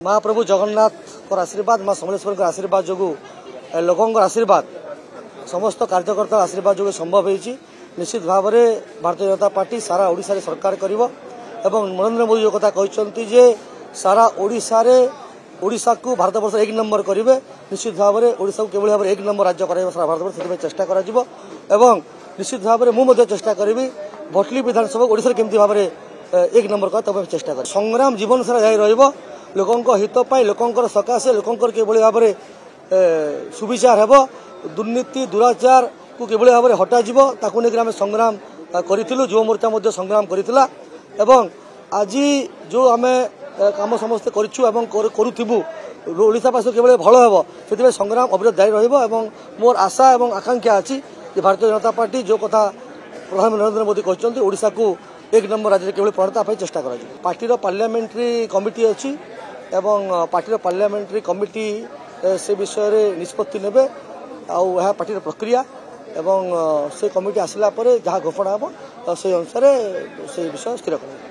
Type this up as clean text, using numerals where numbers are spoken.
महाप्रभु जगन्नाथ आशीर्वाद माँ समलेश्वर आशीर्वाद जो लोकों आशीर्वाद समस्त कार्यकर्ता आशीर्वाद जो संभव होती निश्चित भाव में भारतीय जनता पार्टी सारा ओडिशा रे सरकार करिवो एवं नरेंद्र मोदी जो कथा कहते जे सारा ओडिशा को भारत वर्ष एक नंबर करेंगे निश्चित भाव में ओडिशा को केवल भाव एक नंबर राज्य कर सारा भारत वर्ष से चेष्टा करा जिवो एवं निश्चित भाव में मुझे चेष्टा करी भटली विधानसभा ओडिशा केमती भाव में एक नंबर कर तब चेष्टा कर संग्राम जीवन सारा जारी रहिबो लोकों हित लोकों सकाशे लोकों किभली भाव में सुविचार हेबो दुर्नीति दुराचार को किभली भाव में हटाଯିव ताकू लेकिन आम संग्राम करूँ युव मोर्चा संग्राम करथिला एवं आज जो आम काम समस्ते करूँ ओडिशा पास किभली भल हेबो से संग्राम अविरत जारी रहिबो एवं मोर आशा एवं आकांक्षा अच्छी भारतीय जनता पार्टी जो कथा प्रधानमंत्री नरेंद्र मोदी कहते ओडिशा को एक नंबर राज्य में परिणत चेष्टा कर पार्टी पार्लियामेंट्री कमिटी अच्छी एवं पार्टी पार्लियामेंट्री कमिटी से विषय में निष्पत्ति नेबे आ पार्टी प्रक्रिया एवं से कमिटी आसला जहाँ घोषणा हम से अनुसार से विषय स्थिर कर।